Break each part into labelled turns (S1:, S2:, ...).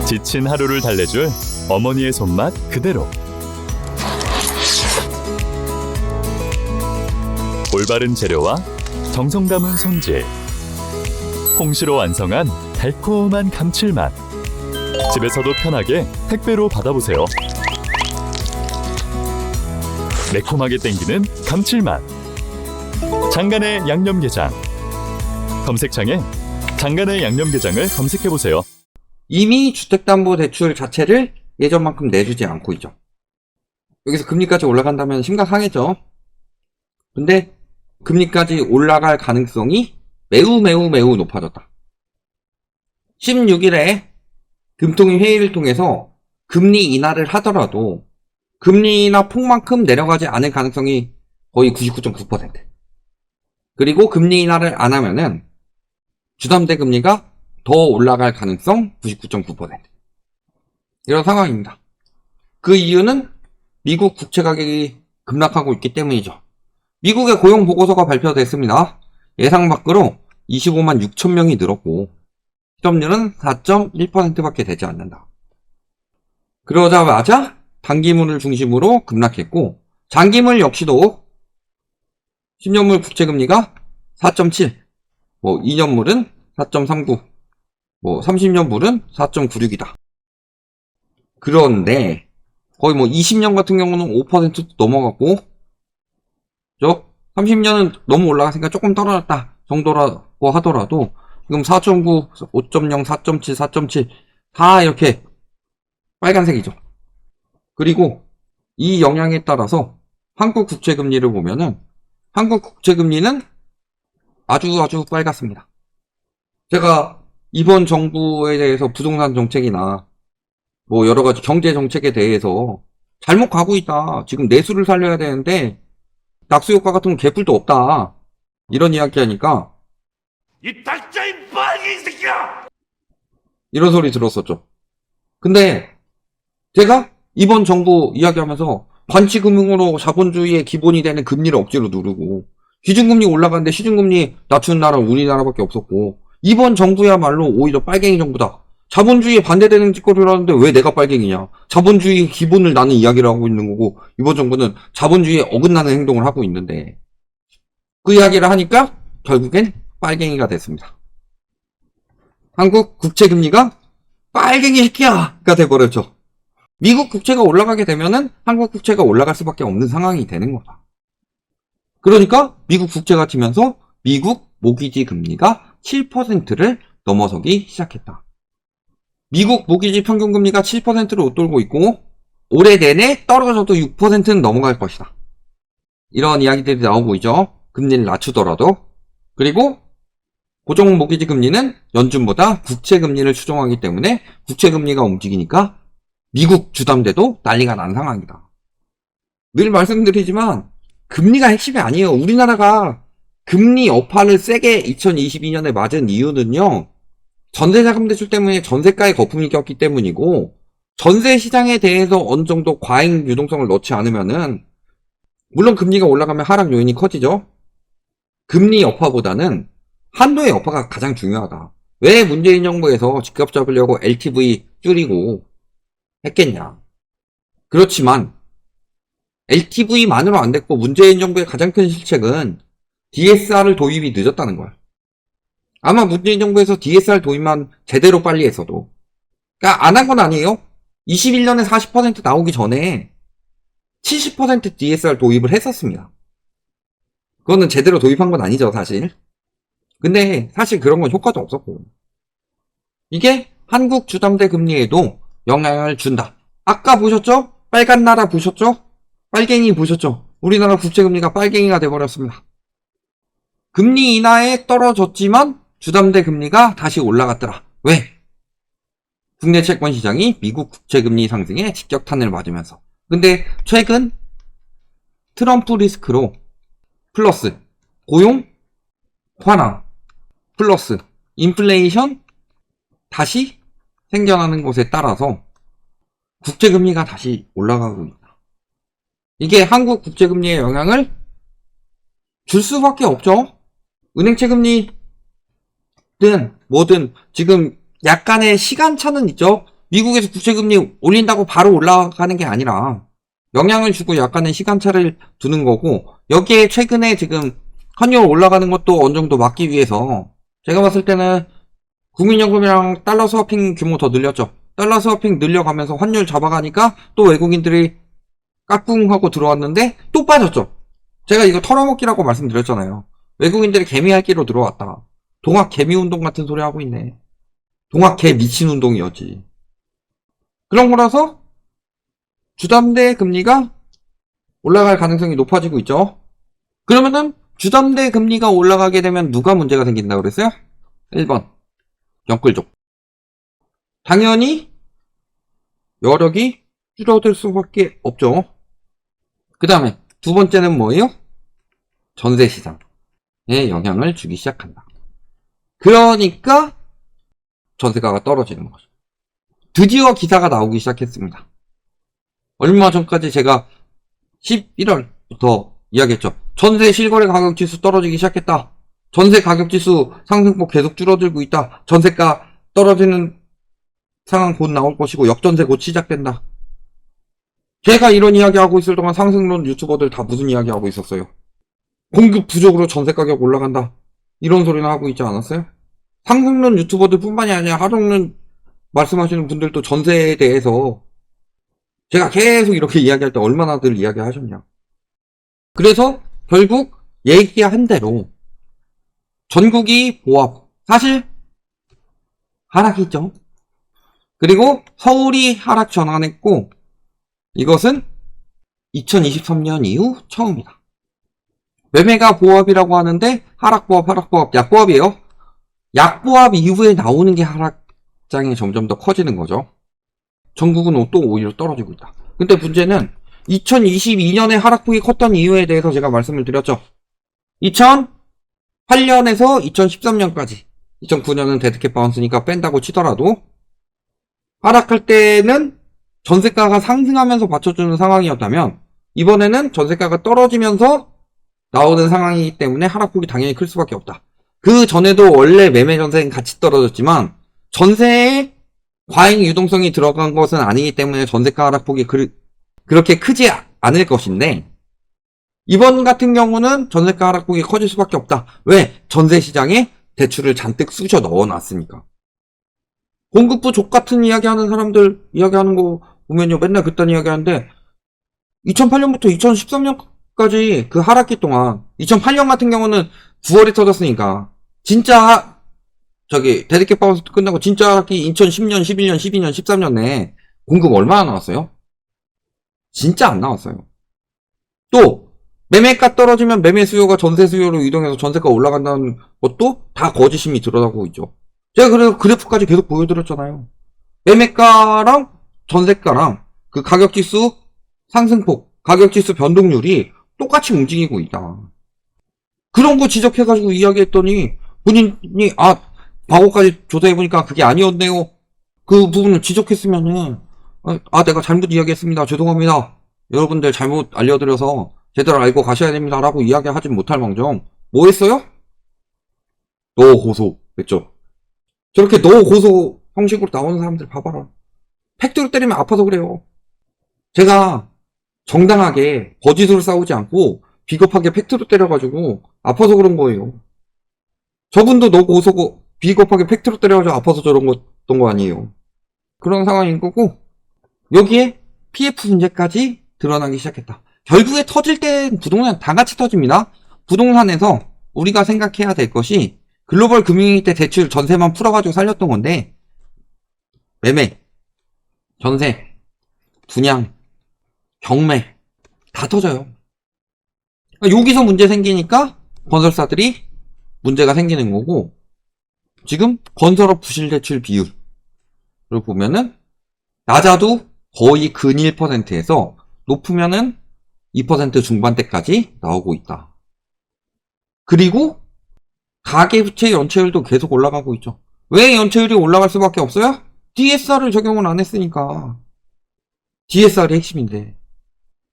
S1: 지친 하루를 달래줄 어머니의 손맛 그대로. 올바른 재료와 정성 담은 손질. 홍시로 완성한 달콤한 감칠맛. 집에서도 편하게 택배로 받아보세요. 매콤하게 땡기는 감칠맛. 장간의 양념게장. 검색창에 장간의 양념게장을 검색해보세요.
S2: 이미 주택담보대출 자체를 예전만큼 내주지 않고 있죠. 여기서 금리까지 올라간다면 심각하겠죠. 근데 금리까지 올라갈 가능성이 매우 높아졌다. 16일에 금통위 회의를 통해서 금리 인하를 하더라도 금리 인하 폭만큼 내려가지 않을 가능성이 거의 99.9%. 그리고 금리 인하를 안 하면은 주담대 금리가 더 올라갈 가능성 99.9%. 이런 상황입니다. 그 이유는 미국 국채 가격이 급락하고 있기 때문이죠. 미국의 고용 보고서가 발표됐습니다. 예상 밖으로 25만 6천 명이 늘었고 실업률은 4.1%밖에 되지 않는다. 그러자마자 단기물을 중심으로 급락했고 장기물 역시도 10년물 국채금리가 4.7, 2년물은 4.39, 30년물은 4.96이다. 그런데 거의 20년 같은 경우는 5%도 넘어갔고 30년은 너무 올라갔으니까 조금 떨어졌다 정도라고 하더라도 지금 4.9, 5.0, 4.7, 4.7 다 이렇게 빨간색이죠. 그리고 이 영향에 따라서 한국 국채금리를 보면은 한국 국채금리는 아주 빨갛습니다. 제가 이번 정부에 대해서 부동산 정책이나 여러 가지 경제 정책에 대해서 잘못 가고 있다. 지금 내수를 살려야 되는데 낙수 효과 같은 건 개뿔도 없다. 이런 이야기 하니까
S3: 이 닥쳐인 빨갱이 새끼야!
S2: 이런 소리 들었었죠. 근데 제가 이번 정부 이야기하면서 관치금융으로 자본주의의 기본이 되는 금리를 억지로 누르고 기준금리 올라가는데 시중금리 낮추는 나라는 우리나라밖에 없었고 이번 정부야말로 오히려 빨갱이 정부다. 자본주의에 반대되는 짓거리를 하는데 왜 내가 빨갱이냐. 자본주의의 기본을 나는 이야기를 하고 있는 거고 이번 정부는 자본주의에 어긋나는 행동을 하고 있는데 그 이야기를 하니까 결국엔 빨갱이가 됐습니다. 한국 국채금리가 빨갱이 새끼야가 돼버렸죠. 미국 국채가 올라가게 되면은 한국 국채가 올라갈 수밖에 없는 상황이 되는 거다. 그러니까 미국 국채가 튀면서 미국 모기지 금리가 7%를 넘어서기 시작했다. 미국 모기지 평균 금리가 7%를 웃돌고 있고 올해 내내 떨어져도 6%는 넘어갈 것이다. 이런 이야기들이 나오고 있죠. 금리를 낮추더라도. 그리고 고정 모기지 금리는 연준보다 국채 금리를 추종하기 때문에 국채 금리가 움직이니까 미국 주담대도 난리가 난 상황이다. 늘 말씀드리지만 금리가 핵심이 아니에요. 우리나라가 금리 여파를 세게 2022년에 맞은 이유는요. 전세자금 대출 때문에 전세가에 거품이 꼈기 때문이고 전세 시장에 대해서 어느 정도 과잉 유동성을 넣지 않으면은 물론 금리가 올라가면 하락 요인이 커지죠. 금리 여파보다는 한도의 여파가 가장 중요하다. 왜 문재인 정부에서 집값 잡으려고 LTV 줄이고 했겠냐. 그렇지만 LTV만으로 안 됐고 문재인 정부의 가장 큰 실책은 DSR을 도입이 늦었다는 거야. 아마 문재인 정부에서 DSR 도입만 제대로 빨리 했어도 그러니까 안 한 건 아니에요. 21년에 40% 나오기 전에 70% DSR 도입을 했었습니다. 그거는 제대로 도입한 건 아니죠 사실. 근데 사실 그런 건 효과도 없었고 이게 한국 주담대 금리에도 영향을 준다. 아까 보셨죠? 빨간 나라 보셨죠? 빨갱이 보셨죠? 우리나라 국채금리가 빨갱이가 돼버렸습니다. 금리 인하에 떨어졌지만 주담대 금리가 다시 올라갔더라. 왜? 국내 채권 시장이 미국 국채금리 상승에 직격탄을 맞으면서. 근데 최근 트럼프 리스크로 플러스 고용 완화 플러스 인플레이션 다시 생겨나는 것에 따라서 국채금리가 다시 올라가고 있다. 이게 한국 국채금리에 영향을 줄 수밖에 없죠. 은행채 금리든 뭐든 지금 약간의 시간차는 있죠. 미국에서 국채금리 올린다고 바로 올라가는 게 아니라 영향을 주고 약간의 시간차를 두는 거고, 여기에 최근에 지금 환율 올라가는 것도 어느 정도 막기 위해서 제가 봤을 때는 국민연금이랑 달러 스와핑 규모 더 늘렸죠. 달러 스와핑 늘려가면서 환율 잡아가니까 또 외국인들이 까꿍하고 들어왔는데 또 빠졌죠. 제가 이거 털어먹기라고 말씀드렸잖아요. 외국인들이 개미핥기로 들어왔다. 동학 개미운동 같은 소리 하고 있네. 동학 개 미친 운동이었지. 그런 거라서 주담대 금리가 올라갈 가능성이 높아지고 있죠. 그러면은 주담대 금리가 올라가게 되면 누가 문제가 생긴다고 그랬어요? 1번 영끌족. 당연히 여력이 줄어들 수밖에 없죠. 그 다음에 두 번째는 뭐예요? 전세시장에 영향을 주기 시작한다. 그러니까 전세가가 떨어지는 거죠. 드디어 기사가 나오기 시작했습니다. 얼마 전까지 제가 11월부터 이야기했죠. 전세 실거래 가격 지수 떨어지기 시작했다. 전세 가격 지수 상승폭 계속 줄어들고 있다. 전세가 떨어지는 상황 곧 나올 것이고 역전세 곧 시작된다. 제가 이런 이야기 하고 있을 동안 상승론 유튜버들 다 무슨 이야기 하고 있었어요? 공급 부족으로 전세 가격 올라간다. 이런 소리나 하고 있지 않았어요? 상승론 유튜버들 뿐만이 아니라 하락론 말씀하시는 분들도 전세에 대해서 제가 계속 이렇게 이야기할 때 얼마나들 이야기하셨냐. 그래서 결국 얘기한 대로 전국이 보합. 사실 하락했죠. 그리고 서울이 하락 전환했고 이것은 2023년 이후 처음이다. 매매가 보합이라고 하는데 하락보합, 하락보합, 약보합이에요. 약보합 이후에 나오는 게 하락장이 점점 더 커지는 거죠. 전국은 또 오히려 떨어지고 있다. 근데 문제는 2022년에 하락폭이 컸던 이유에 대해서 제가 말씀을 드렸죠. 2008년에서 2013년까지 2009년은 데드캣 바운스니까 뺀다고 치더라도 하락할 때는 전세가가 상승하면서 받쳐주는 상황이었다면 이번에는 전세가가 떨어지면서 나오는 상황이기 때문에 하락폭이 당연히 클 수밖에 없다. 그 전에도 원래 매매 전세는 같이 떨어졌지만 전세에 과잉 유동성이 들어간 것은 아니기 때문에 전세가 하락폭이 그렇게 크지 않을 것인데 이번 같은 경우는 전세가 하락폭이 커질 수밖에 없다. 왜? 전세 시장에 대출을 잔뜩 쑤셔 넣어놨으니까. 공급부 족 같은 이야기 하는 사람들 이야기하는 거 보면요. 맨날 그딴 이야기 하는데 2008년부터 2013년까지 그 하락기 동안 2008년 같은 경우는 9월에 터졌으니까 진짜 데드캣 바운스 끝나고 진짜 하락기 2010년, 11년, 12년, 13년 내에 공급 얼마나 나왔어요? 진짜 안 나왔어요. 또 매매가 떨어지면 매매 수요가 전세 수요로 이동해서 전세가 올라간다는 것도 다 거짓임이 드러나고 있죠. 제가 그래서 그래프까지 계속 보여드렸잖아요. 매매가랑 전세가랑 그 가격지수 상승폭, 가격지수 변동률이 똑같이 움직이고 있다. 그런 거 지적해가지고 이야기했더니 본인이 과거까지 조사해보니까 그게 아니었네요. 그 부분을 지적했으면은 내가 잘못 이야기했습니다. 죄송합니다. 여러분들 잘못 알려드려서 제대로 알고 가셔야 됩니다. 라고 이야기하지 못할 망정 뭐 했어요? 너 고소 했죠. 저렇게 너 고소 형식으로 나오는 사람들 봐봐라. 팩트로 때리면 아파서 그래요. 제가 정당하게 거짓으로 싸우지 않고 비겁하게 팩트로 때려가지고 아파서 그런 거예요. 저분도 너 고소고 비겁하게 팩트로 때려가지고 아파서 저런 거였던 거 아니에요. 그런 상황인 거고 여기에 PF 문제까지 드러나기 시작했다. 결국에 터질 땐 부동산 다 같이 터집니다. 부동산에서 우리가 생각해야 될 것이 글로벌 금융위기 때 대출 전세만 풀어가지고 살렸던 건데 매매, 전세, 분양, 경매 다 터져요. 여기서 문제 생기니까 건설사들이 문제가 생기는 거고 지금 건설업 부실대출 비율을 보면은 낮아도 거의 근 1%에서 높으면은 2% 중반대까지 나오고 있다. 그리고 가계부채 연체율도 계속 올라가고 있죠. 왜 연체율이 올라갈 수밖에 없어요? DSR을 적용을 안 했으니까. DSR이 핵심인데.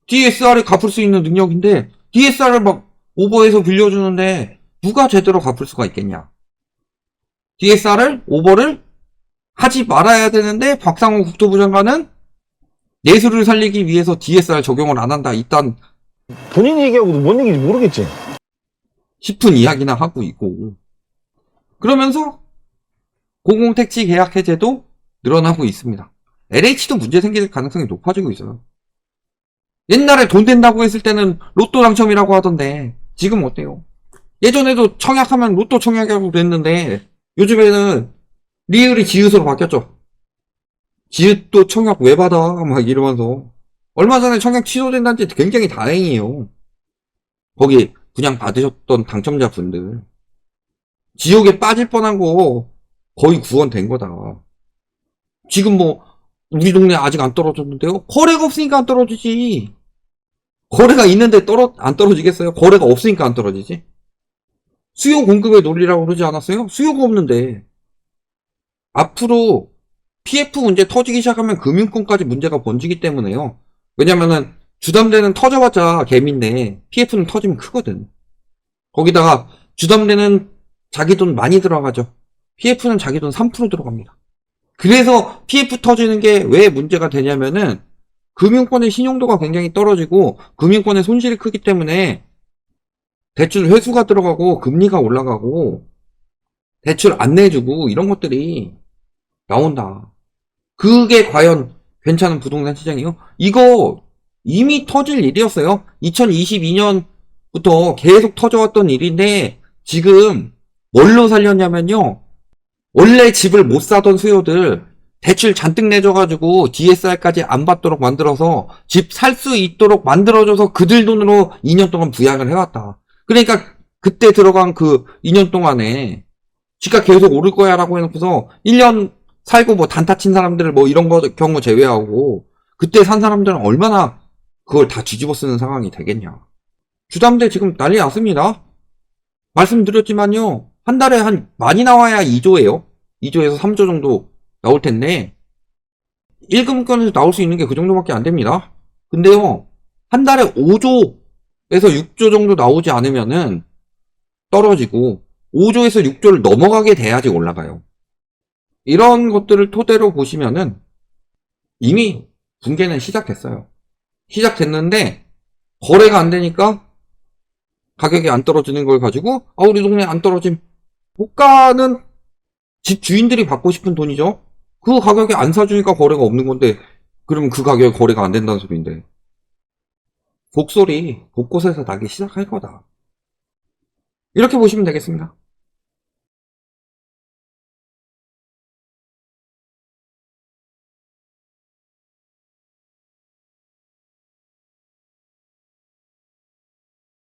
S2: DSR이 갚을 수 있는 능력인데 DSR을 막 오버해서 빌려주는데 누가 제대로 갚을 수가 있겠냐. DSR을 오버를 하지 말아야 되는데 박상호 국토부 장관은 예술을 살리기 위해서 DSR 적용을 안 한다. 일단
S4: 본인이 얘기하고도 뭔 얘기인지 모르겠지.
S2: 싶은 이야기나 하고 있고, 그러면서 공공택지 계약 해제도 늘어나고 있습니다. LH도 문제 생길 가능성이 높아지고 있어요. 옛날에 돈 된다고 했을 때는 로또 당첨이라고 하던데 지금 어때요? 예전에도 청약하면 로또 청약이라고 그랬는데 요즘에는 리을이 지읒으로 바뀌었죠. 지읒도 청약 왜 받아? 막 이러면서. 얼마 전에 청약 취소된다는 게 굉장히 다행이에요. 거기 분양 받으셨던 당첨자분들. 지옥에 빠질 뻔한 거 거의 구원된 거다. 지금 뭐 우리 동네 아직 안 떨어졌는데요? 거래가 없으니까 안 떨어지지. 거래가 있는데 안 떨어지겠어요? 거래가 없으니까 안 떨어지지. 수요 공급의 논리라고 그러지 않았어요? 수요가 없는데. 앞으로 PF 문제 터지기 시작하면 금융권까지 문제가 번지기 때문에요. 왜냐면은 주담대는 터져봤자 개미인데 PF는 터지면 크거든. 거기다가 주담대는 자기 돈 많이 들어가죠. PF는 자기 돈 3% 들어갑니다. 그래서 PF 터지는 게 왜 문제가 되냐면은 금융권의 신용도가 굉장히 떨어지고 금융권의 손실이 크기 때문에 대출 회수가 들어가고 금리가 올라가고 대출 안 내주고 이런 것들이 나온다. 그게 과연 괜찮은 부동산 시장이요? 이거 이미 터질 일이었어요. 2022년부터 계속 터져왔던 일인데 지금 뭘로 살렸냐면요. 원래 집을 못 사던 수요들 대출 잔뜩 내줘가지고 DSR까지 안 받도록 만들어서 집 살 수 있도록 만들어줘서 그들 돈으로 2년 동안 부양을 해왔다. 그러니까 그때 들어간 그 2년 동안에 집값 계속 오를 거야 라고 해놓고서 1년 살고 뭐 단타 친 사람들 뭐 이런 경우 제외하고 그때 산 사람들은 얼마나 그걸 다 뒤집어 쓰는 상황이 되겠냐. 주담대 지금 난리 났습니다. 말씀드렸지만요. 한 달에 많이 나와야 2조예요. 2조에서 3조 정도 나올 텐데 1금권에서 나올 수 있는 게 그 정도밖에 안 됩니다. 근데요. 한 달에 5조에서 6조 정도 나오지 않으면은 떨어지고 5조에서 6조를 넘어가게 돼야지 올라가요. 이런 것들을 토대로 보시면은 이미 붕괴는 시작됐어요. 시작됐는데 거래가 안 되니까 가격이 안 떨어지는 걸 가지고 우리 동네 안 떨어짐. 고가는 집 주인들이 받고 싶은 돈이죠. 그 가격에 안 사주니까 거래가 없는 건데 그러면 그 가격에 거래가 안 된다는 소리인데 곡소리 곳곳에서 나기 시작할 거다. 이렇게 보시면 되겠습니다.